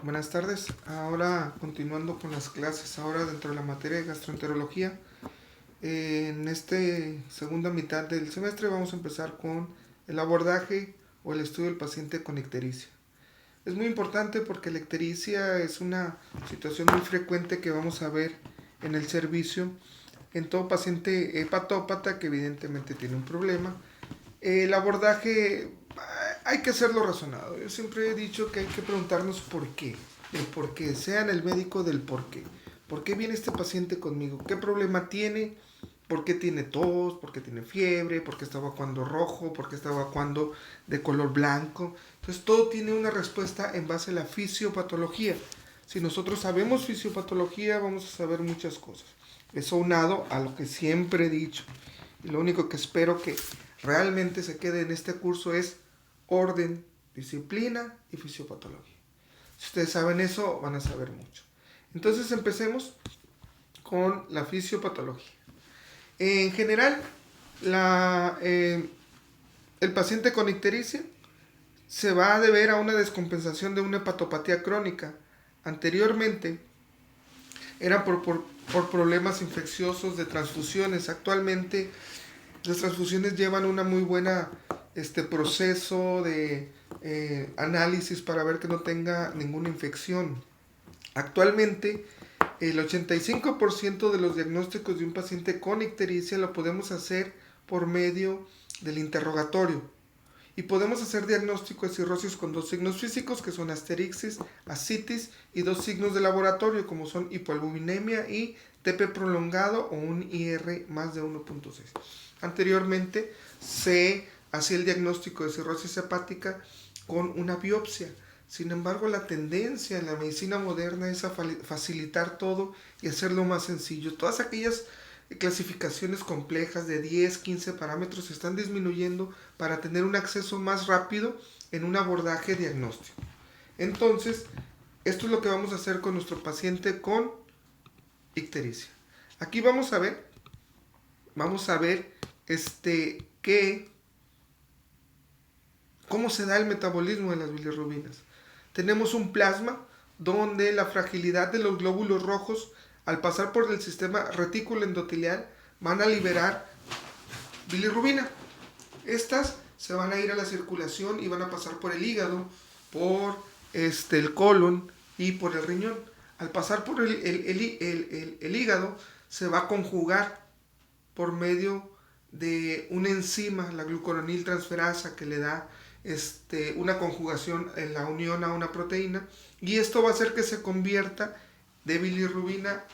Buenas tardes. Ahora continuando con las clases, ahora dentro de la materia de gastroenterología. En esta segunda mitad del semestre vamos a empezar con el abordaje o el estudio del paciente con ictericia. Es muy importante porque la ictericia es una situación muy frecuente que vamos a ver en el servicio en todo paciente hepatópata que evidentemente tiene un problema. El abordaje hay que hacerlo razonado. Yo siempre he dicho que hay que preguntarnos por qué. El por qué. Sean el médico del por qué. ¿Por qué viene este paciente conmigo? ¿Qué problema tiene? ¿Por qué tiene tos? ¿Por qué tiene fiebre? ¿Por qué está evacuando rojo? ¿Por qué está evacuando de color blanco? Entonces todo tiene una respuesta en base a la fisiopatología. Si nosotros sabemos fisiopatología, vamos a saber muchas cosas. Eso unado a lo que siempre he dicho. Y lo único que espero que realmente se quede en este curso es orden, disciplina y fisiopatología. Si ustedes saben eso, van a saber mucho. Entonces empecemos con la fisiopatología. En general, el paciente con ictericia se va a deber a una descompensación de una hepatopatía crónica. Anteriormente era por problemas infecciosos de transfusiones. Actualmente las transfusiones llevan una muy buena proceso de análisis para ver que no tenga ninguna infección. Actualmente, el 85% de los diagnósticos de un paciente con ictericia lo podemos hacer por medio del interrogatorio. Y podemos hacer diagnóstico de cirrosis con dos signos físicos, que son asterixis, ascitis, y dos signos de laboratorio, como son hipoalbuminemia y TP prolongado o un IR más de 1.6. Anteriormente se hacía el diagnóstico de cirrosis hepática con una biopsia. Sin embargo, la tendencia en la medicina moderna es a facilitar todo y hacerlo más sencillo. Todas aquellas clasificaciones complejas de 10, 15 parámetros están disminuyendo para tener un acceso más rápido en un abordaje diagnóstico. Entonces, esto es lo que vamos a hacer con nuestro paciente con ictericia. Aquí vamos a ver cómo se da el metabolismo de las bilirrubinas. Tenemos un plasma donde la fragilidad de los glóbulos rojos, al pasar por el sistema retículo endotelial, van a liberar bilirrubina. Estas se van a ir a la circulación y van a pasar por el hígado, por el colon y por el riñón. Al pasar por el hígado, se va a conjugar por medio de una enzima, la glucuroniltransferasa, que le da una conjugación en la unión a una proteína, y esto va a hacer que se convierta de bilirrubina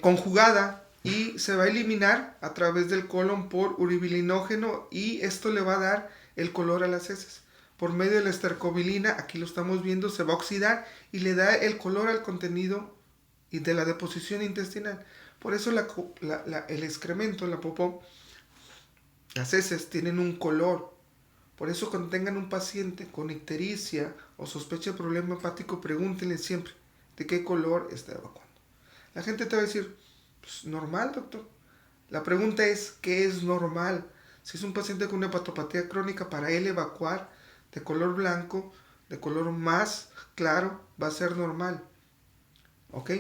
conjugada, y se va a eliminar a través del colon por uribilinógeno, y esto le va a dar el color a las heces. Por medio de la estercobilina, aquí lo estamos viendo, se va a oxidar y le da el color al contenido y de la deposición intestinal. Por eso el excremento, la popó, las heces tienen un color. Por eso cuando tengan un paciente con ictericia o sospecha de problema hepático, pregúntenle siempre de qué color está evacuando. La gente te va a decir, pues normal, doctor. La pregunta es, ¿qué es normal? Si es un paciente con una hepatopatía crónica, para él evacuar de color blanco, de color más claro, va a ser normal. ¿Ok?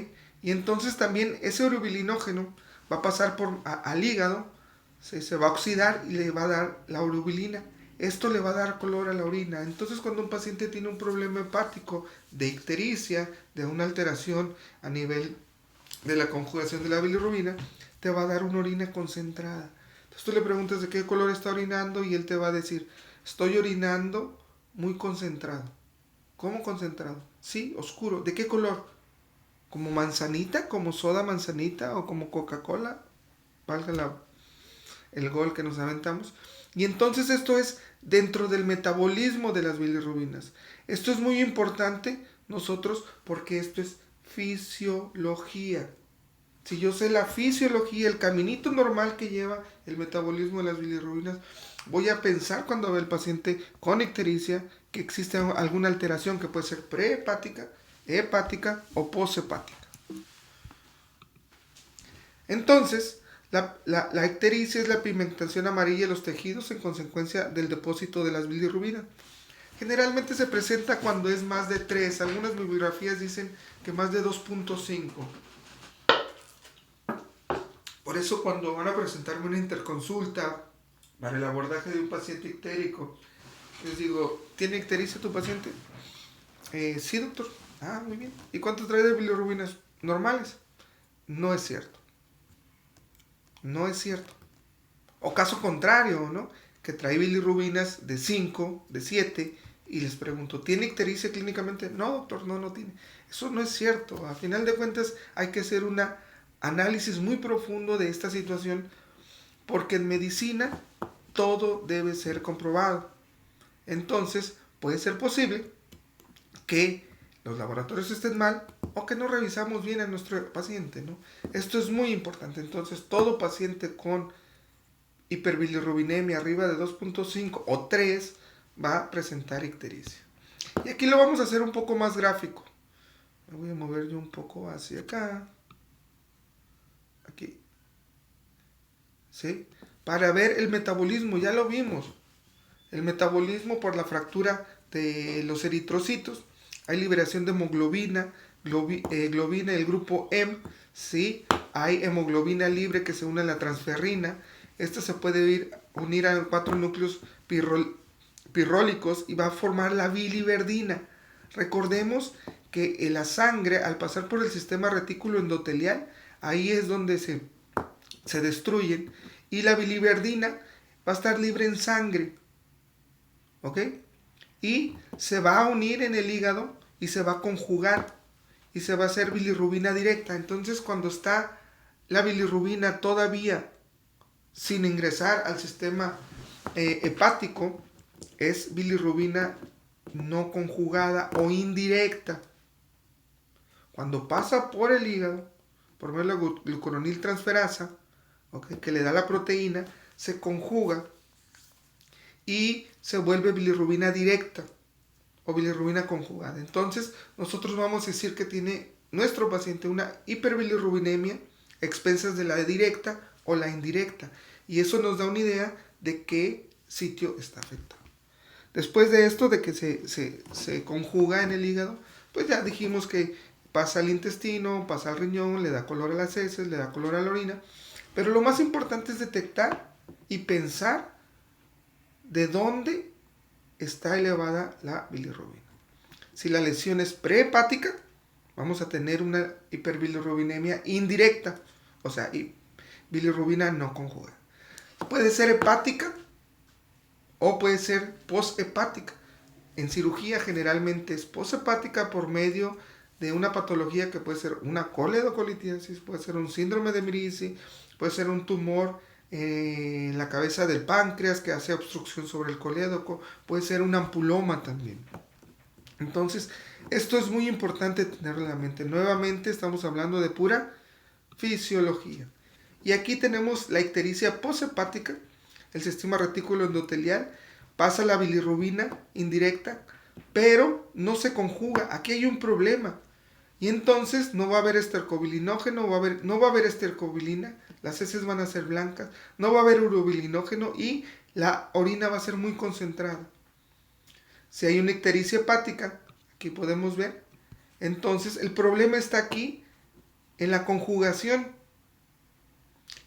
Y entonces también ese urobilinógeno va a pasar al hígado, se va a oxidar y le va a dar la urobilina. Esto le va a dar color a la orina. Entonces, cuando un paciente tiene un problema hepático de ictericia, de una alteración a nivel de la conjugación de la bilirrubina, te va a dar una orina concentrada. Entonces tú le preguntas de qué color está orinando y él te va a decir, estoy orinando muy concentrado. ¿Cómo concentrado? Sí, oscuro. ¿De qué color? ¿Como manzanita? ¿Como soda manzanita? ¿O como Coca-Cola? Valga el gol que nos aventamos. Y entonces esto es dentro del metabolismo de las bilirrubinas. Esto es muy importante nosotros porque esto es fisiología. Si yo sé la fisiología, el caminito normal que lleva el metabolismo de las bilirrubinas, voy a pensar cuando ve el paciente con ictericia que existe alguna alteración que puede ser prehepática, hepática o poshepática. Entonces, la ictericia es la pigmentación amarilla de los tejidos en consecuencia del depósito de las bilirrubinas. Generalmente se presenta cuando es más de 3. Algunas bibliografías dicen que más de 2.5. Por eso cuando van a presentarme una interconsulta para el abordaje de un paciente ictérico, les digo, ¿tiene ictericia tu paciente? Sí, doctor. Ah, muy bien. ¿Y cuánto trae de bilirrubinas normales? No es cierto. No es cierto. O caso contrario, ¿no? Que trae bilirrubinas de 5, de 7, y les pregunto, ¿tiene ictericia clínicamente? No, doctor, no tiene. Eso no es cierto. A final de cuentas hay que hacer un análisis muy profundo de esta situación, porque en medicina todo debe ser comprobado. Entonces, puede ser posible que los laboratorios estén mal o que no revisamos bien a nuestro paciente, ¿no? Esto es muy importante. Entonces, todo paciente con hiperbilirrubinemia arriba de 2.5 o 3 va a presentar ictericia. Y aquí lo vamos a hacer un poco más gráfico. Me voy a mover yo un poco hacia acá. Aquí. ¿Sí? Para ver el metabolismo, ya lo vimos. El metabolismo por la fractura de los eritrocitos. Hay liberación de hemoglobina, globina, el grupo M, ¿sí? Hay hemoglobina libre que se une a la transferrina. Esta se puede unir a 4 núcleos pirrólicos y va a formar la biliverdina. Recordemos que en la sangre, al pasar por el sistema retículo endotelial, ahí es donde se destruyen, y la biliverdina va a estar libre en sangre, ¿ok? Y se va a unir en el hígado y se va a conjugar y se va a hacer bilirrubina directa. Entonces, cuando está la bilirrubina todavía sin ingresar al sistema hepático, es bilirrubina no conjugada o indirecta. Cuando pasa por el hígado, por medio de la glucuroniltransferasa, ¿okay?, que le da la proteína, se conjuga y se vuelve bilirrubina directa o bilirrubina conjugada. Entonces, nosotros vamos a decir que tiene nuestro paciente una hiperbilirrubinemia expensas de la directa o la indirecta. Y eso nos da una idea de qué sitio está afectado. Después de esto, de que se conjuga en el hígado, pues ya dijimos que pasa al intestino, pasa al riñón, le da color a las heces, le da color a la orina. Pero lo más importante es detectar y pensar de dónde está elevada la bilirrubina. Si la lesión es prehepática, vamos a tener una hiperbilirrubinemia indirecta, o sea, bilirrubina no conjugada. Puede ser hepática o puede ser poshepática. En cirugía generalmente es poshepática por medio de una patología que puede ser una coledocolitiasis, puede ser un síndrome de Mirici, puede ser un tumor en la cabeza del páncreas que hace obstrucción sobre el colédoco, puede ser un ampuloma también. Entonces, esto es muy importante tenerlo en la mente. Nuevamente estamos hablando de pura fisiología. Y aquí tenemos la ictericia poshepática, el sistema retículo endotelial, pasa la bilirrubina indirecta, pero no se conjuga. Aquí hay un problema. Y entonces no va a haber estercobilinógeno, no va a haber estercobilina, las heces van a ser blancas, no va a haber urobilinógeno y la orina va a ser muy concentrada. Si hay una ictericia hepática, aquí podemos ver, entonces el problema está aquí en la conjugación.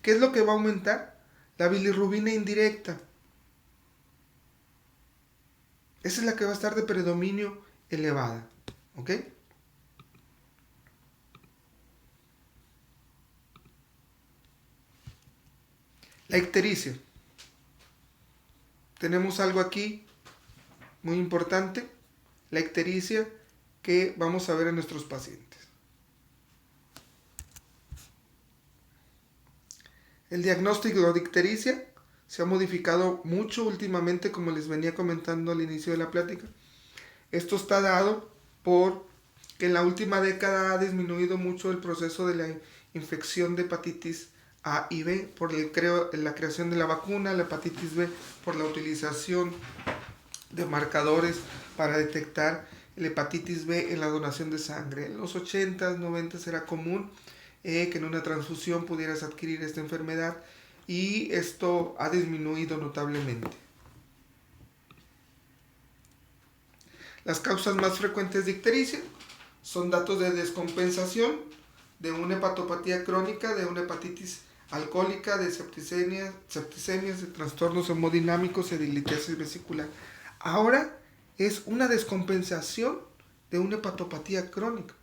¿Qué es lo que va a aumentar? La bilirrubina indirecta. Esa es la que va a estar de predominio elevada. ¿Ok? La ictericia. Tenemos algo aquí muy importante. La ictericia que vamos a ver en nuestros pacientes. El diagnóstico de ictericia se ha modificado mucho últimamente, como les venía comentando al inicio de la plática. Esto está dado por que en la última década ha disminuido mucho el proceso de la infección de hepatitis A y B por la creación de la vacuna, la hepatitis B por la utilización de marcadores para detectar la hepatitis B en la donación de sangre. En los 80s, 90s era común que en una transfusión pudieras adquirir esta enfermedad y esto ha disminuido notablemente. Las causas más frecuentes de ictericia son datos de descompensación, de una hepatopatía crónica, de una hepatitis alcohólica, de septicemias, de trastornos hemodinámicos y de litiasis vesicular. Ahora es una descompensación de una hepatopatía crónica.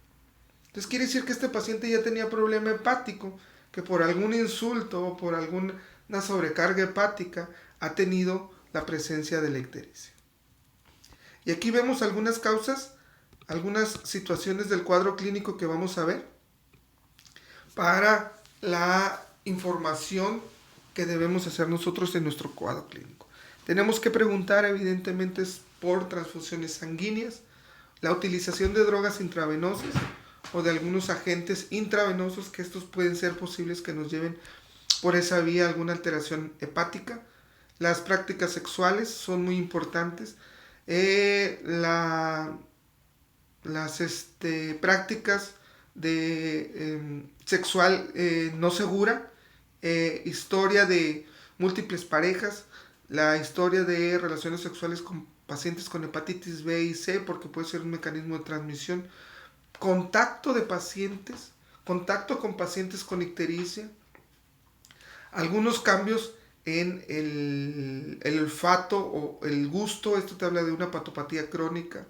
Entonces quiere decir que este paciente ya tenía problema hepático, que por algún insulto o por alguna sobrecarga hepática ha tenido la presencia de la ictericia. Y aquí vemos algunas causas, algunas situaciones del cuadro clínico que vamos a ver para la información que debemos hacer nosotros en nuestro cuadro clínico. Tenemos que preguntar, evidentemente, por transfusiones sanguíneas, la utilización de drogas intravenosas o de algunos agentes intravenosos, que estos pueden ser posibles que nos lleven por esa vía alguna alteración hepática. Las prácticas sexuales son muy importantes. Las prácticas de sexual no segura, historia de múltiples parejas, la historia de relaciones sexuales con pacientes con hepatitis B y C, porque puede ser un mecanismo de transmisión, contacto de pacientes, contacto con pacientes con ictericia, algunos cambios en el olfato o el gusto, esto te habla de una hepatopatía crónica,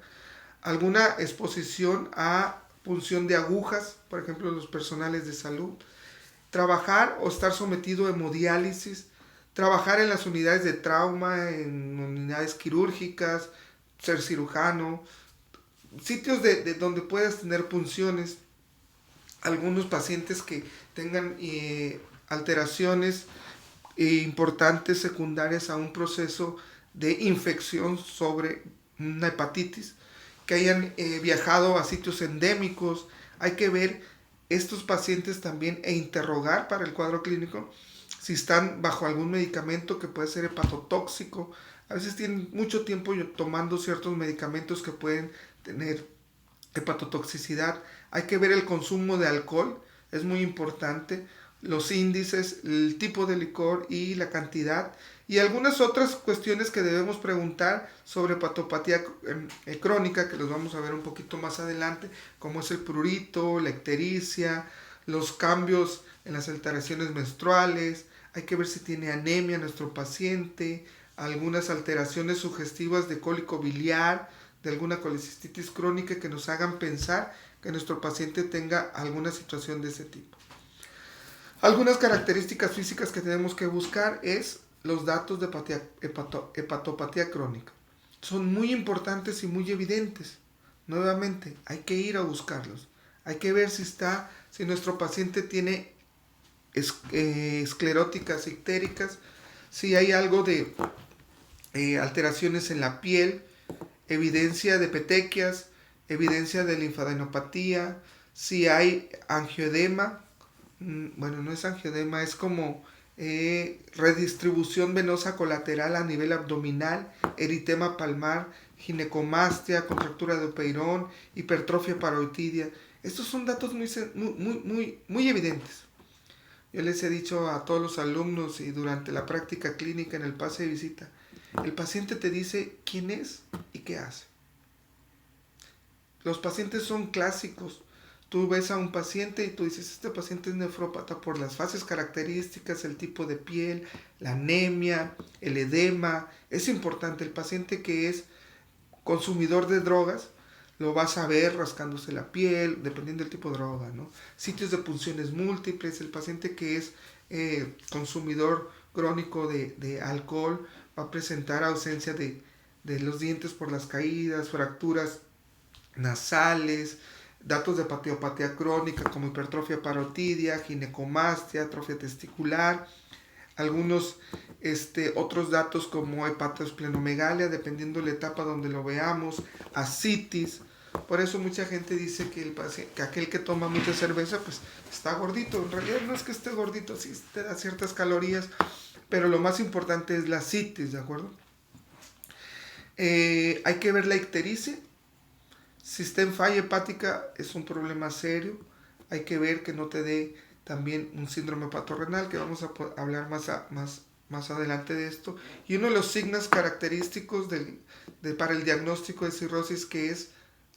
alguna exposición a punción de agujas, por ejemplo, los personales de salud, trabajar o estar sometido a hemodiálisis, trabajar en las unidades de trauma, en unidades quirúrgicas, ser cirujano, sitios de donde puedas tener punciones, algunos pacientes que tengan alteraciones importantes secundarias a un proceso de infección sobre una hepatitis, que hayan viajado a sitios endémicos. Hay que ver estos pacientes también e interrogar para el cuadro clínico si están bajo algún medicamento que puede ser hepatotóxico. A veces tienen mucho tiempo tomando ciertos medicamentos que pueden tener hepatotoxicidad. Hay que ver el consumo de alcohol, es muy importante, los índices, el tipo de licor y la cantidad, y algunas otras cuestiones que debemos preguntar sobre hepatopatía crónica, que los vamos a ver un poquito más adelante, como es el prurito, la ictericia, los cambios en las alteraciones menstruales. Hay que ver si tiene anemia nuestro paciente, algunas alteraciones sugestivas de cólico biliar, de alguna colecistitis crónica que nos hagan pensar que nuestro paciente tenga alguna situación de ese tipo. Algunas características físicas que tenemos que buscar es los datos de hepatopatía crónica. Son muy importantes y muy evidentes. Nuevamente, hay que ir a buscarlos. Hay que ver si nuestro paciente tiene escleróticas ictéricas, si hay algo de alteraciones en la piel, evidencia de petequias, evidencia de linfadenopatía, si hay angioedema. Bueno, no es angioedema, es como redistribución venosa colateral a nivel abdominal, eritema palmar, ginecomastia, contractura de Opeirón, hipertrofia parotidia. Estos son datos muy evidentes. Yo les he dicho a todos los alumnos y durante la práctica clínica en el pase de visita, el paciente te dice quién es y qué hace. Los pacientes son clásicos. Tú ves a un paciente y tú dices, este paciente es nefrópata por las fases características, el tipo de piel, la anemia, el edema. Es importante, el paciente que es consumidor de drogas, lo vas a ver rascándose la piel, dependiendo del tipo de droga, ¿no? Sitios de punciones múltiples, el paciente que es consumidor crónico de alcohol, va a presentar ausencia de los dientes por las caídas, fracturas nasales, datos de hepatopatía crónica como hipertrofia parotidia, ginecomastia, atrofia testicular, algunos otros datos como hepatosplenomegalia, dependiendo de la etapa donde lo veamos, ascitis. Por eso mucha gente dice que aquel que toma mucha cerveza pues está gordito. En realidad no es que esté gordito, sí te da ciertas calorías, pero lo más importante es la ascitis, ¿de acuerdo? Hay que ver la ictericia. Si está en falla hepática es un problema serio. Hay que ver que no te dé también un síndrome hepatorrenal, que vamos a hablar más más adelante de esto. Y uno de los signos característicos para el diagnóstico de cirrosis, que es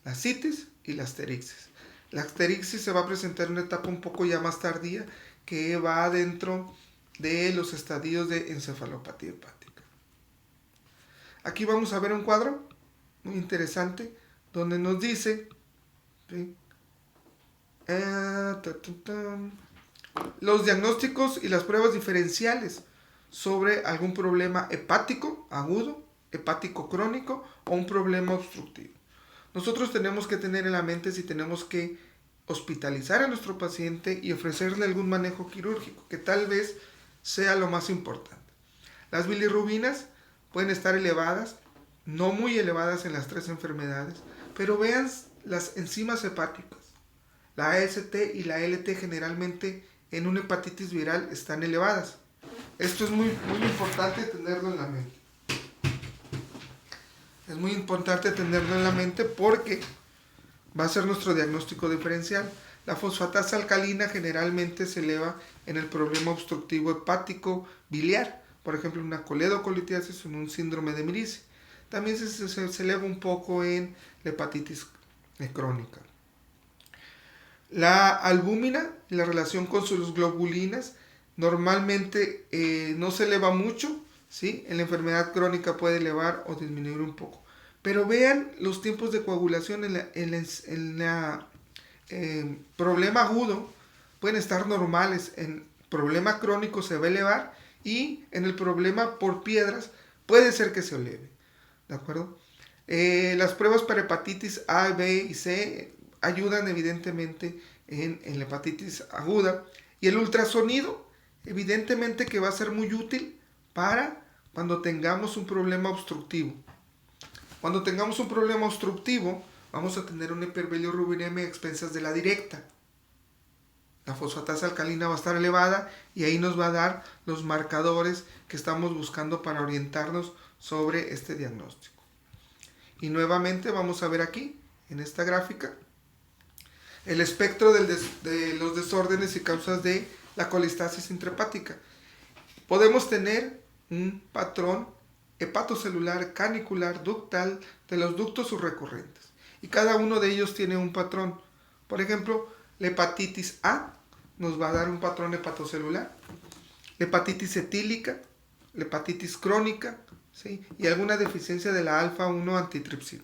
la citis y la asterixis. La asterixis se va a presentar en una etapa un poco ya más tardía, que va dentro de los estadios de encefalopatía hepática. Aquí vamos a ver un cuadro muy interesante donde nos dice, ¿sí?, los diagnósticos y las pruebas diferenciales sobre algún problema hepático agudo, hepático crónico o un problema obstructivo. Nosotros tenemos que tener en la mente si tenemos que hospitalizar a nuestro paciente y ofrecerle algún manejo quirúrgico, que tal vez sea lo más importante. Las bilirrubinas pueden estar elevadas, no muy elevadas en las 3 enfermedades, pero vean las enzimas hepáticas. La AST y la LT generalmente en una hepatitis viral están elevadas. Esto es muy importante tenerlo en la mente. Es muy importante tenerlo en la mente porque va a ser nuestro diagnóstico diferencial. La fosfatasa alcalina generalmente se eleva en el problema obstructivo hepático biliar, por ejemplo, una coledocolitiasis o en un síndrome de Mirice. También se eleva un poco en la hepatitis crónica. La albúmina, la relación con sus globulinas, normalmente no se eleva mucho, ¿sí? En la enfermedad crónica puede elevar o disminuir un poco. Pero vean los tiempos de coagulación en la problema agudo, pueden estar normales. En problema crónico se va a elevar y en el problema por piedras puede ser que se eleve. ¿De acuerdo? Las pruebas para hepatitis A, B y C ayudan evidentemente en la hepatitis aguda. Y el ultrasonido, evidentemente que va a ser muy útil para cuando tengamos un problema obstructivo. Cuando tengamos un problema obstructivo, vamos a tener una hiperbilirubinemia a expensas de la directa. La fosfatasa alcalina va a estar elevada y ahí nos va a dar los marcadores que estamos buscando para orientarnos sobre este diagnóstico. Y nuevamente vamos a ver aquí, en esta gráfica, el espectro de los desórdenes y causas de la colistasis intrahepática. Podemos tener un patrón hepatocelular, canicular, ductal de los ductos subrecurrentes. Y cada uno de ellos tiene un patrón. Por ejemplo, la hepatitis A nos va a dar un patrón hepatocelular. La hepatitis etílica, la hepatitis crónica, ¿sí?, y alguna deficiencia de la alfa-1 antitripsina.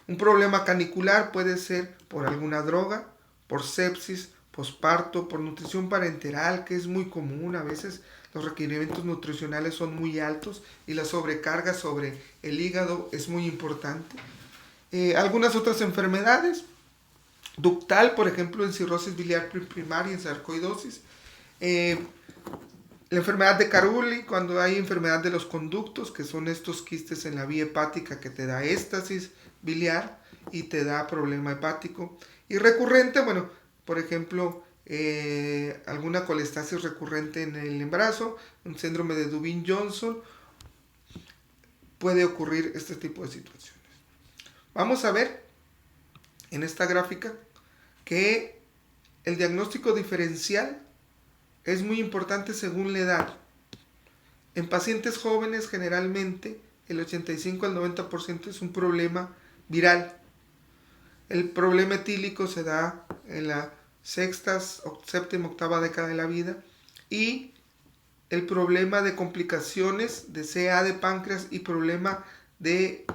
Un problema canicular puede ser por alguna droga, por sepsis, posparto, por nutrición parenteral, que es muy común. A veces los requerimientos nutricionales son muy altos y la sobrecarga sobre el hígado es muy importante. Algunas otras enfermedades, ductal, por ejemplo, en cirrosis biliar primaria, en sarcoidosis. La enfermedad de Caruli, cuando hay enfermedad de los conductos, que son estos quistes en la vía hepática que te da éstasis biliar y te da problema hepático. Y recurrente, bueno, por ejemplo, alguna colestasis recurrente en el embarazo, un síndrome de Dubin-Johnson, puede ocurrir este tipo de situaciones. Vamos a ver en esta gráfica que el diagnóstico diferencial es muy importante según la edad. En pacientes jóvenes generalmente el 85 al 90% es un problema viral. El problema etílico se da en la sexta o séptima, octava década de la vida, y el problema de complicaciones de CA de páncreas y problema de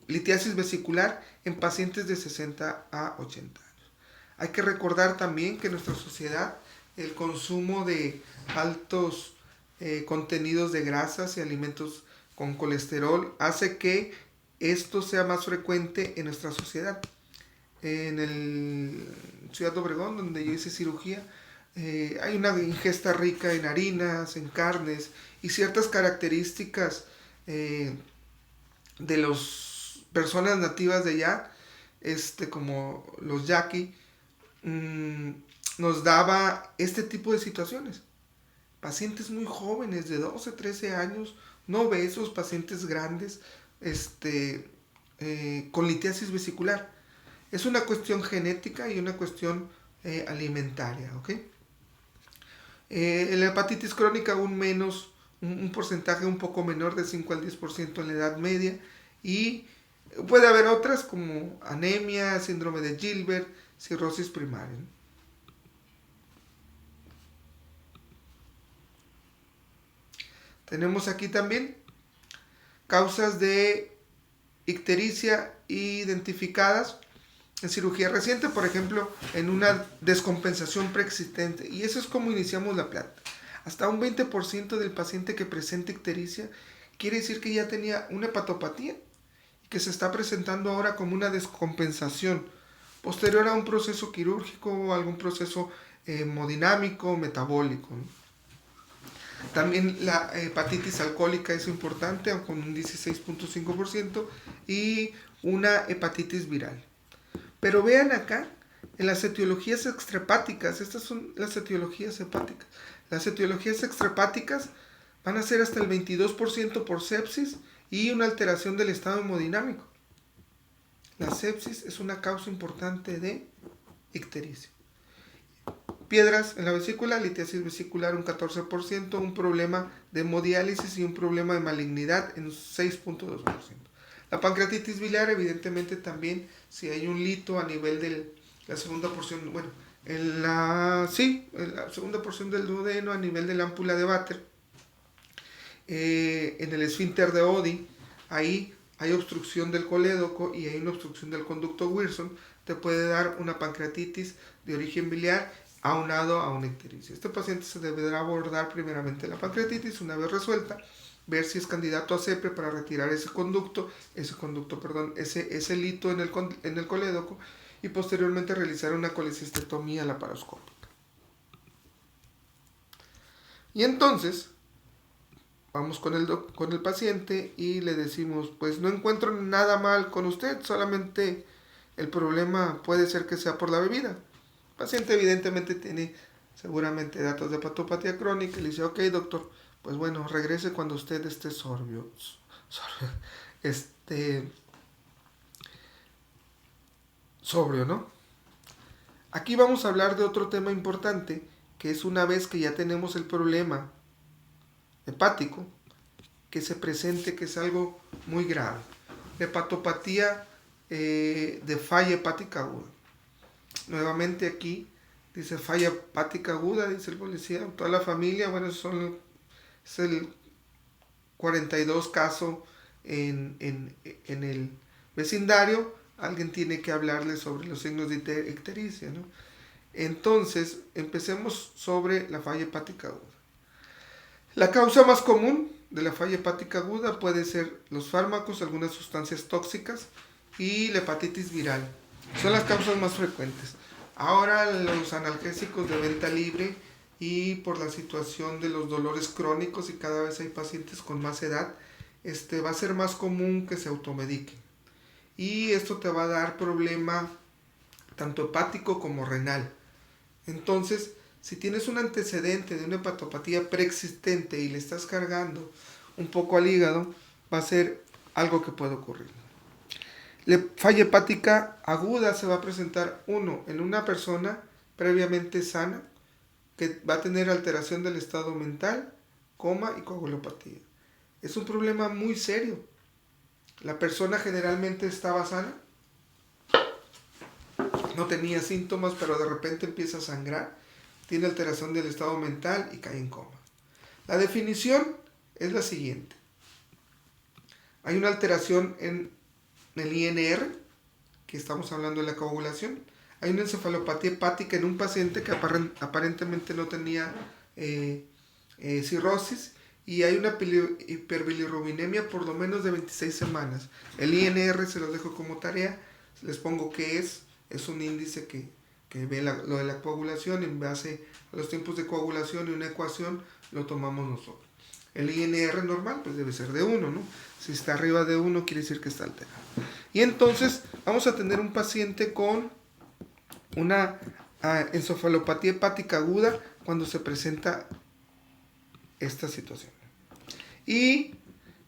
litiasis vesicular en pacientes de 60 a 80 años. Hay que recordar también que en nuestra sociedad el consumo de altos contenidos de grasas y alimentos con colesterol hace que esto sea más frecuente en nuestra sociedad. En el Ciudad de Obregón, donde yo hice cirugía, hay una ingesta rica en harinas, en carnes y ciertas características de las personas nativas de allá, como los yaqui, nos daba este tipo de situaciones. Pacientes muy jóvenes, de 12, 13 años, no obesos, pacientes grandes, con litiasis vesicular. Es una cuestión genética y una cuestión alimentaria, ¿ok? La hepatitis crónica aún menos, un porcentaje un poco menor de 5 al 10% en la edad media, y puede haber otras como anemia, síndrome de Gilbert, cirrosis primaria. Tenemos aquí también causas de ictericia identificadas en cirugía reciente, por ejemplo, en una descompensación preexistente. Y eso es como iniciamos la planta. Hasta un 20% del paciente que presenta ictericia quiere decir que ya tenía una hepatopatía y que se está presentando ahora como una descompensación posterior a un proceso quirúrgico o algún proceso hemodinámico, metabólico, ¿no? También la hepatitis alcohólica es importante, con un 16.5%, y una hepatitis viral. Pero vean acá, en las etiologías extrahepáticas, estas son las etiologías hepáticas. Las etiologías extrahepáticas van a ser hasta el 22% por sepsis y una alteración del estado hemodinámico. La sepsis es una causa importante de ictericia. Piedras en la vesícula, litiasis vesicular un 14%, un problema de hemodiálisis y un problema de malignidad en un 6.2%. La pancreatitis biliar, evidentemente también, si hay un lito a nivel de la segunda porción, bueno, en la segunda porción del duodeno a nivel de la ámpula de Vater, en el esfínter de Oddi, ahí hay obstrucción del colédoco y hay una obstrucción del conducto Wilson, te puede dar una pancreatitis de origen biliar aunado a una ictericia. Este paciente se deberá abordar primeramente la pancreatitis, una vez resuelta, ver si es candidato a CEPRE para retirar ese lito en el colédoco, y posteriormente realizar una colecistectomía laparoscópica. Y entonces vamos con el paciente y le decimos, pues no encuentro nada mal con usted, solamente el problema puede ser que sea por la bebida. El paciente evidentemente tiene seguramente datos de hepatopatía crónica y le dice, ok doctor, pues bueno, regrese cuando usted esté sobrio, ¿no? Aquí vamos a hablar de otro tema importante, que es una vez que ya tenemos el problema hepático, que se presente que es algo muy grave. La hepatopatía de falla hepática aguda. Nuevamente aquí dice falla hepática aguda, dice el policía, toda la familia, bueno, es el 42 caso en el vecindario, alguien tiene que hablarle sobre los signos de ictericia, ¿no? Entonces, empecemos sobre la falla hepática aguda. La causa más común de la falla hepática aguda puede ser los fármacos, algunas sustancias tóxicas y la hepatitis viral. Son las causas más frecuentes. Ahora los analgésicos de venta libre y por la situación de los dolores crónicos y cada vez hay pacientes con más edad, va a ser más común que se automediquen. Y esto te va a dar problema tanto hepático como renal. Entonces, si tienes un antecedente de una hepatopatía preexistente y le estás cargando un poco al hígado, va a ser algo que puede ocurrir. La falla hepática aguda se va a presentar, en una persona previamente sana, que va a tener alteración del estado mental, coma y coagulopatía. Es un problema muy serio. La persona generalmente estaba sana, no tenía síntomas, pero de repente empieza a sangrar, tiene alteración del estado mental y cae en coma. La definición es la siguiente. Hay una alteración en el INR, que estamos hablando de la coagulación. Hay una encefalopatía hepática en un paciente que aparentemente no tenía cirrosis, y hay una hiperbilirrubinemia por lo menos de 26 semanas. El INR se los dejo como tarea, les pongo qué es un índice que ve lo de la coagulación, en base a los tiempos de coagulación y una ecuación lo tomamos nosotros. El INR normal pues debe ser de 1, ¿no? Si está arriba de 1 quiere decir que está alterado. Y entonces vamos a tener un paciente con una encefalopatía hepática aguda cuando se presenta esta situación. ¿Y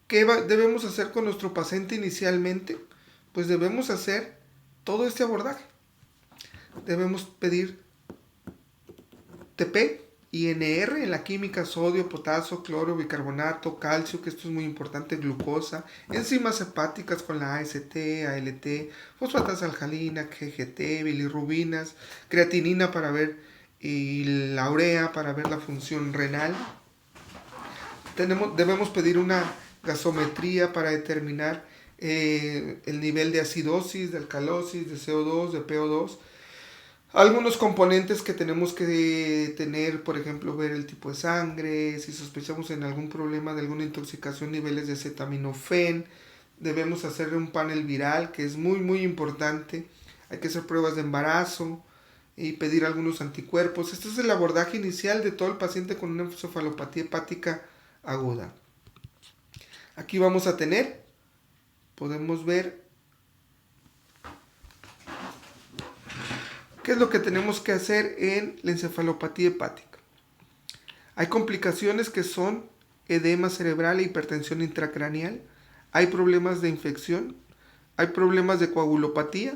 qué debemos hacer con nuestro paciente inicialmente? Pues debemos hacer todo este abordaje. Debemos pedir TP, INR en la química, sodio, potasio, cloro, bicarbonato, calcio, que esto es muy importante, glucosa, enzimas hepáticas con la AST, ALT, fosfatas alcalina, GGT, bilirrubinas, creatinina para ver y la urea para ver la función renal. Debemos pedir una gasometría para determinar el nivel de acidosis, de alcalosis, de CO2, de PO2. Algunos componentes que tenemos que tener, por ejemplo, ver el tipo de sangre, si sospechamos en algún problema de alguna intoxicación, niveles de acetaminofén. Debemos hacer un panel viral, que es muy importante. Hay que hacer pruebas de embarazo y pedir algunos anticuerpos. Este es el abordaje inicial de todo el paciente con una encefalopatía hepática aguda. Aquí vamos a tener, podemos ver qué es lo que tenemos que hacer en la encefalopatía hepática. Hay complicaciones que son edema cerebral e hipertensión intracraneal. Hay problemas de infección. Hay problemas de coagulopatía.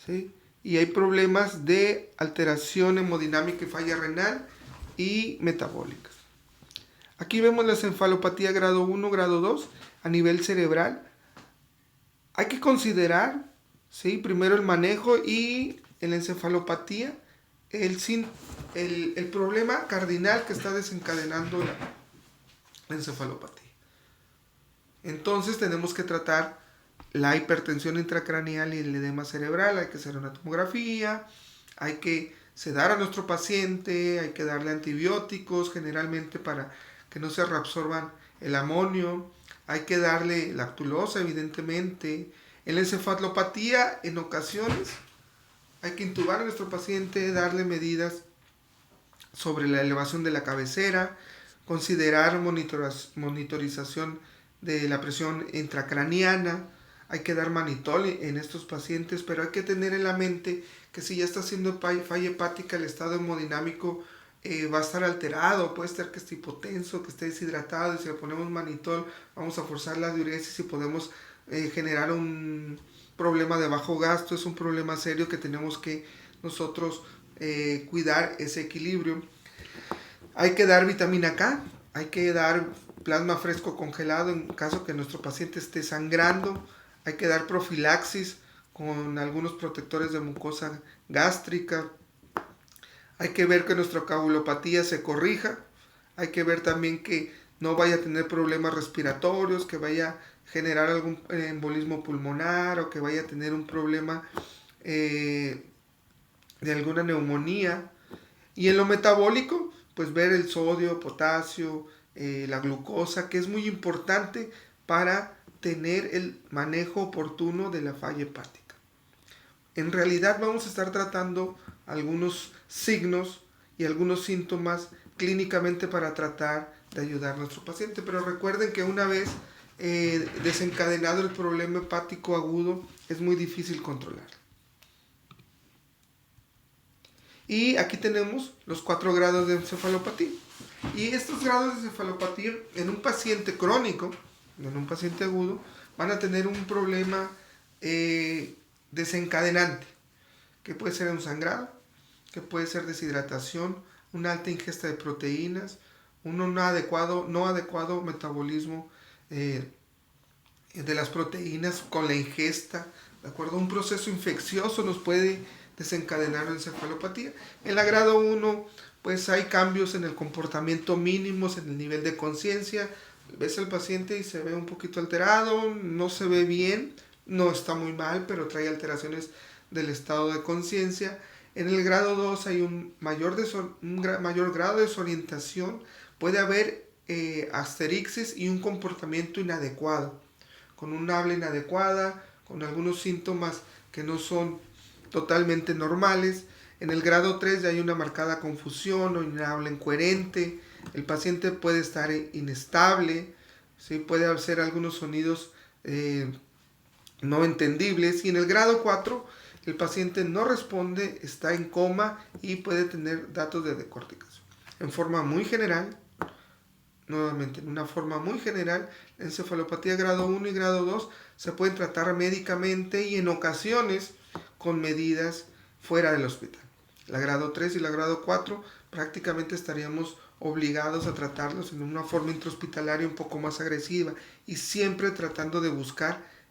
¿Sí? Y hay problemas de alteración hemodinámica y falla renal y metabólicas. Aquí vemos la encefalopatía grado 1, grado 2 a nivel cerebral. Hay que considerar, ¿sí?, primero el manejo y en la encefalopatía el problema cardinal que está desencadenando la encefalopatía. Entonces tenemos que tratar la hipertensión intracraneal y el edema cerebral. Hay que hacer una tomografía, hay que sedar a nuestro paciente, hay que darle antibióticos generalmente para que no se reabsorban el amonio, hay que darle lactulosa evidentemente. En la encefalopatía en ocasiones hay que intubar a nuestro paciente, darle medidas sobre la elevación de la cabecera, considerar monitorización de la presión intracraniana. Hay que dar manitol en estos pacientes, pero hay que tener en la mente que si ya está haciendo falla hepática, el estado hemodinámico va a estar alterado, puede estar que esté hipotenso, que esté deshidratado, y si le ponemos manitol vamos a forzar la diuresis y podemos generar un problema de bajo gasto. Es un problema serio que tenemos que nosotros cuidar ese equilibrio. Hay que dar vitamina K, hay que dar plasma fresco congelado en caso que nuestro paciente esté sangrando. Hay que dar profilaxis con algunos protectores de mucosa gástrica. Hay que ver que nuestra coagulopatía se corrija. Hay que ver también que no vaya a tener problemas respiratorios, que vaya a generar algún embolismo pulmonar o que vaya a tener un problema de alguna neumonía. Y en lo metabólico, pues ver el sodio, potasio, la glucosa, que es muy importante para tener el manejo oportuno de la falla hepática. En realidad vamos a estar tratando algunos signos y algunos síntomas clínicamente para tratar de ayudar a nuestro paciente, pero recuerden que una vez desencadenado el problema hepático agudo es muy difícil controlar. Y aquí tenemos los 4 grados de encefalopatía. Y estos grados de encefalopatía en un paciente crónico, en un paciente agudo, van a tener un problema desencadenante, que puede ser un sangrado, que puede ser deshidratación, una alta ingesta de proteínas, un no adecuado metabolismo de las proteínas con la ingesta, ¿de acuerdo? Un proceso infeccioso nos puede desencadenar la encefalopatía. En la grado 1, pues hay cambios en el comportamiento mínimos, en el nivel de conciencia. Ves al paciente y se ve un poquito alterado, no se ve bien, no está muy mal, pero trae alteraciones del estado de conciencia. En el grado 2 hay un mayor grado de desorientación, puede haber asterixis y un comportamiento inadecuado, con un habla inadecuada, con algunos síntomas que no son totalmente normales. En el grado 3 ya hay una marcada confusión o una habla incoherente, el paciente puede estar inestable, ¿sí? Puede hacer algunos sonidos no entendibles. Y en el grado 4 el paciente no responde, está en coma y puede tener datos de decorticación. En forma muy general, nuevamente, en una forma muy general, la encefalopatía grado 1 y grado 2 se pueden tratar médicamente y en ocasiones con medidas fuera del hospital. La grado 3 y la grado 4 prácticamente estaríamos obligados a tratarlos en una forma intrahospitalaria un poco más agresiva y siempre tratando de buscar